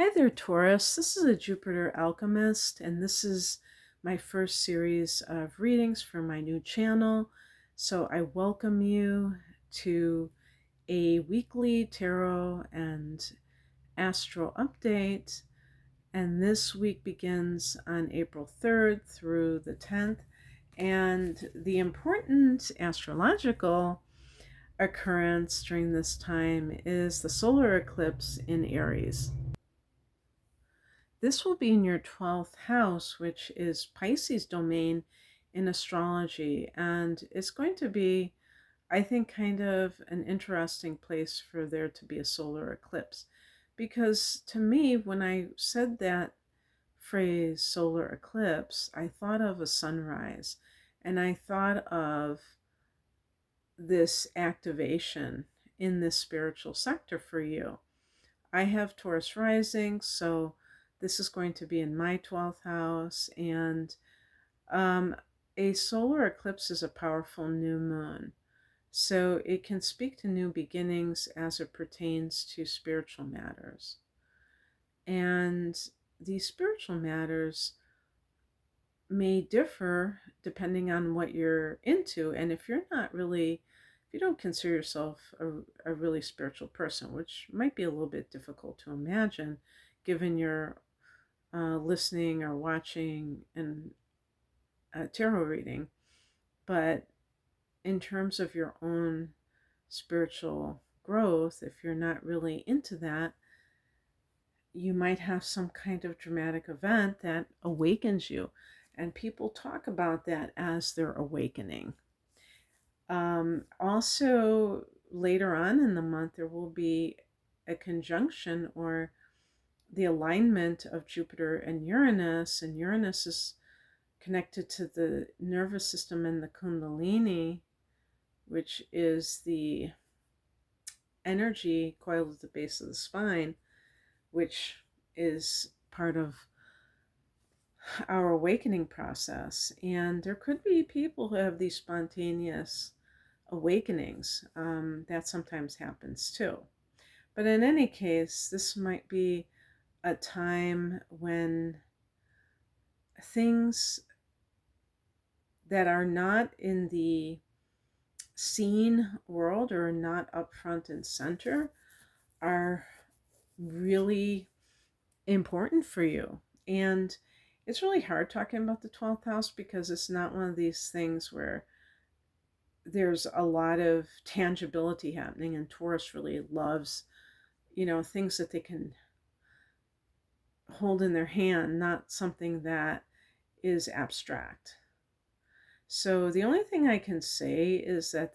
Hi there, Taurus. This is a Jupiter Alchemist, and this is my first series of readings for my new channel. So I welcome you to a weekly tarot and astro update. And this week begins on April 3rd through the 10th. And the important astrological occurrence during this time is the solar eclipse in Aries. This will be in your 12th house, which is Pisces domain in astrology. And it's going to be, I think, kind of an interesting place for there to be a solar eclipse. Because to me, when I said that phrase, solar eclipse, I thought of a sunrise. And I thought of this activation in this spiritual sector for you. I have Taurus rising, so this is going to be in my 12th house. And a solar eclipse is a powerful new moon. So it can speak to new beginnings as it pertains to spiritual matters. And these spiritual matters may differ depending on what you're into. And if you're not really, if you don't consider yourself a really spiritual person, which might be a little bit difficult to imagine given your listening or watching and tarot reading, but in terms of your own spiritual growth, if you're not really into that, you might have some kind of dramatic event that awakens you. And people talk about that as their awakening. Also, later on in the month, there will be a conjunction or the alignment of Jupiter and Uranus. And Uranus is connected to the nervous system and the Kundalini, which is the energy coiled at the base of the spine, which is part of our awakening process. And there could be people who have these spontaneous awakenings. That sometimes happens too. But in any case, this might be a time when things that are not in the seen world or not up front and center are really important for you. And it's really hard talking about the 12th house because it's not one of these things where there's a lot of tangibility happening, and Taurus really loves, things that they can hold in their hand, not something that is abstract. So the only thing I can say is that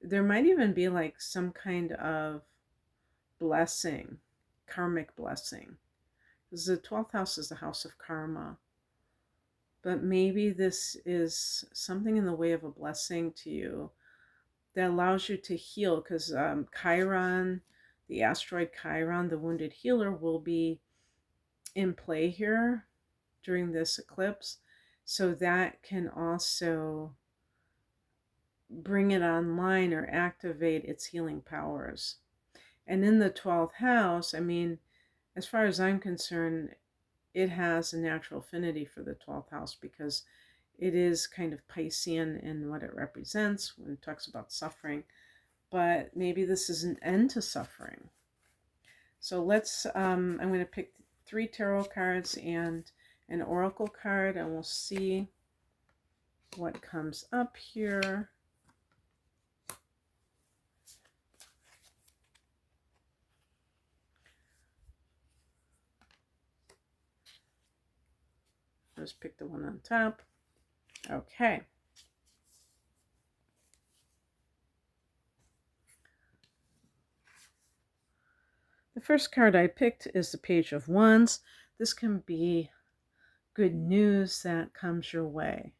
there might even be like some kind of blessing, karmic blessing. Because the 12th house is the house of karma. But maybe this is something in the way of a blessing to you that allows you to heal. Because Chiron, the asteroid Chiron, the wounded healer, will be in play here during this eclipse. So that can also bring it online or activate its healing powers. And in the 12th house, as far as I'm concerned, it has a natural affinity for the 12th house because it is kind of Piscean in what it represents when it talks about suffering. But maybe this is an end to suffering. So I'm going to pick 3 tarot cards and an oracle card, and we'll see what comes up here. Just pick the one on top. Okay. The first card I picked is the Page of Wands. This can be good news that comes your way.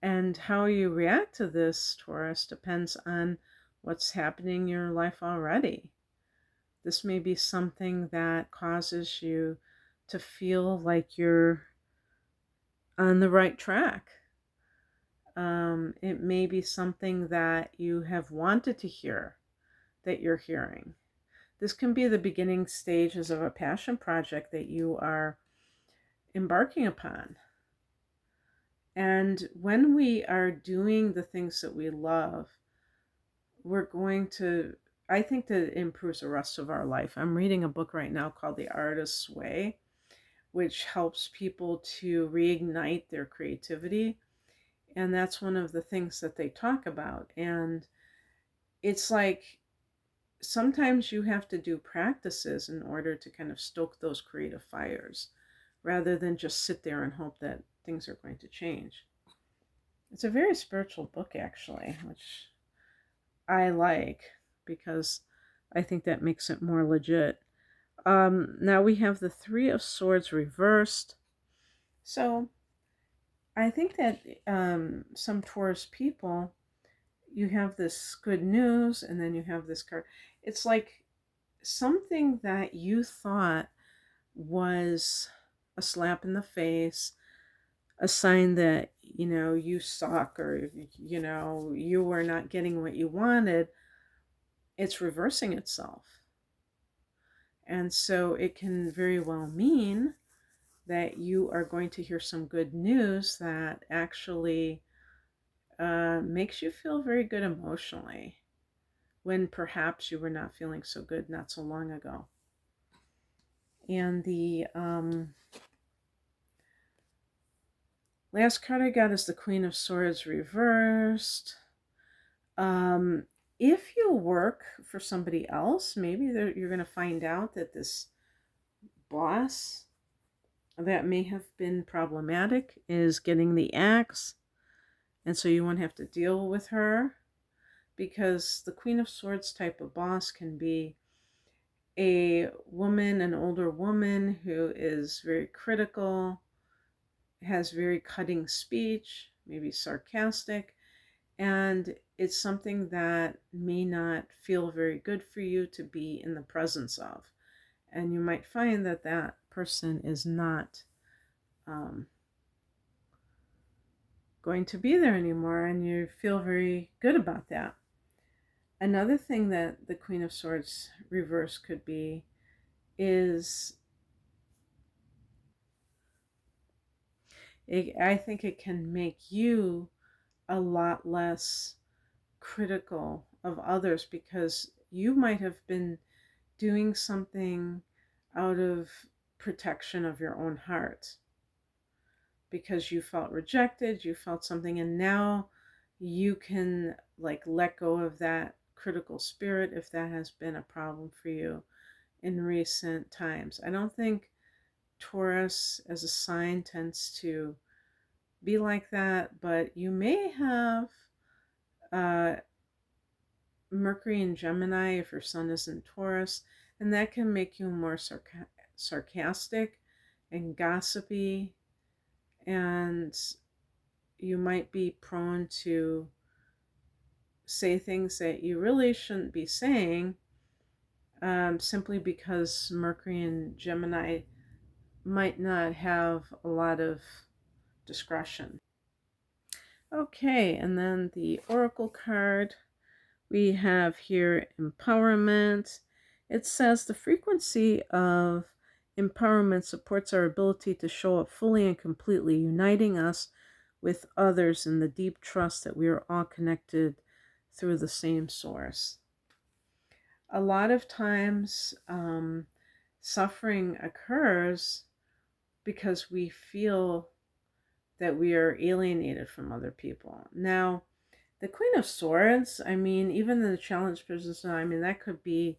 And how you react to this, Taurus, depends on what's happening in your life already. This may be something that causes you to feel like you're on the right track. It may be something that you have wanted to hear that you're hearing. This can be the beginning stages of a passion project that you are embarking upon. And when we are doing the things that we love, we're going to, I think that it improves the rest of our life. I'm reading a book right now called The Artist's Way, which helps people to reignite their creativity. And that's one of the things that they talk about. And it's like sometimes you have to do practices in order to kind of stoke those creative fires rather than just sit there and hope that things are going to change. It's a very spiritual book, actually, which I like because I think that makes it more legit. Now we have the Three of Swords reversed. So I think that some Taurus people, you have this good news and then you have this card. It's like something that you thought was a slap in the face, a sign that, you suck, or, you were not getting what you wanted. It's reversing itself. And so it can very well mean that you are going to hear some good news that actually makes you feel very good emotionally when perhaps you were not feeling so good not so long ago. And the last card I got is the Queen of Swords reversed. If you work for somebody else, maybe you're going to find out that this boss that may have been problematic is getting the axe, and so you won't have to deal with her, because the Queen of Swords type of boss can be a woman, an older woman who is very critical, has very cutting speech, maybe sarcastic, and it's something that may not feel very good for you to be in the presence of. And you might find that that person is not going to be there anymore, and you feel very good about that. Another thing that the Queen of Swords reverse could be is I think it can make you a lot less critical of others, because you might have been doing something out of protection of your own heart because you felt rejected, you felt something, and now you can like let go of that critical spirit if that has been a problem for you in recent times. I don't think Taurus as a sign tends to be like that, but you may have uh, Mercury and Gemini if your sun is in Taurus, and that can make you more sarcastic and gossipy, and you might be prone to say things that you really shouldn't be saying, simply because Mercury and Gemini might not have a lot of discretion. Okay, and then the Oracle card. We have here empowerment. It says the frequency of empowerment supports our ability to show up fully and completely, uniting us with others in the deep trust that we are all connected through the same source. A lot of times, suffering occurs because we feel that we are alienated from other people. Now, the Queen of Swords, I mean, even in the challenge position, I mean, that could be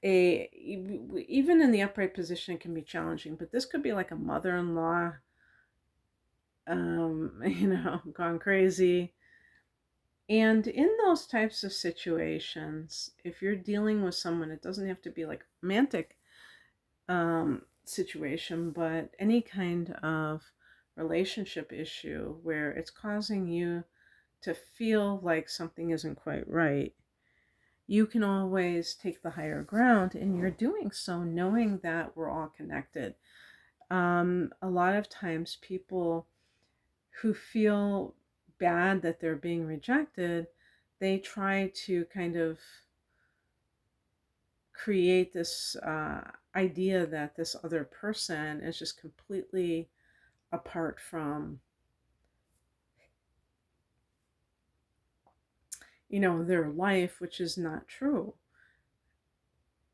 even in the upright position, it can be challenging, but this could be like a mother-in-law, gone crazy. And in those types of situations, if you're dealing with someone, it doesn't have to be like a romantic situation, but any kind of relationship issue where it's causing you to feel like something isn't quite right, you can always take the higher ground, and you're doing so knowing that we're all connected. A lot of times people who feel bad that they're being rejected, they try to kind of create this idea that this other person is just completely apart from, their life, which is not true.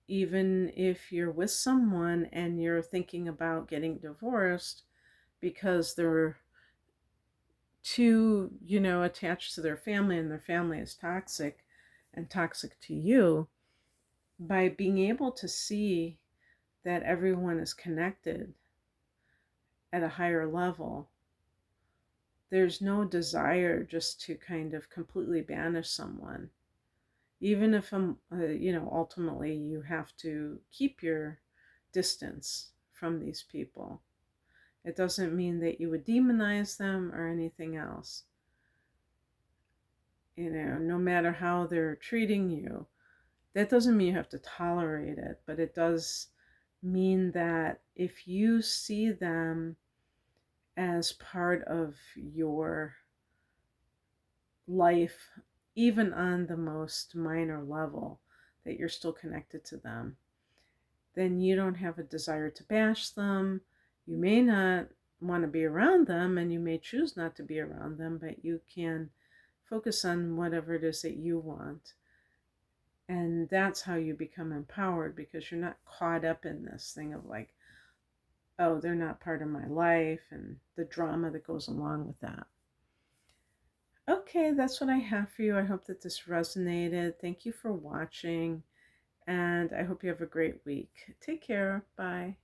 Even if you're with someone and you're thinking about getting divorced because they're too, attached to their family and their family is toxic and toxic to you, by being able to see that everyone is connected at a higher level, there's no desire just to kind of completely banish someone. Even if, ultimately you have to keep your distance from these people. It doesn't mean that you would demonize them or anything else. No matter how they're treating you, that doesn't mean you have to tolerate it, but it does mean that if you see them as part of your life, even on the most minor level, that you're still connected to them, then you don't have a desire to bash them. You may not want to be around them, and you may choose not to be around them, but you can focus on whatever it is that you want. And that's how you become empowered, because you're not caught up in this thing of like, oh, they're not part of my life, and the drama that goes along with that. Okay, that's what I have for you. I hope that this resonated. Thank you for watching, and I hope you have a great week. Take care. Bye.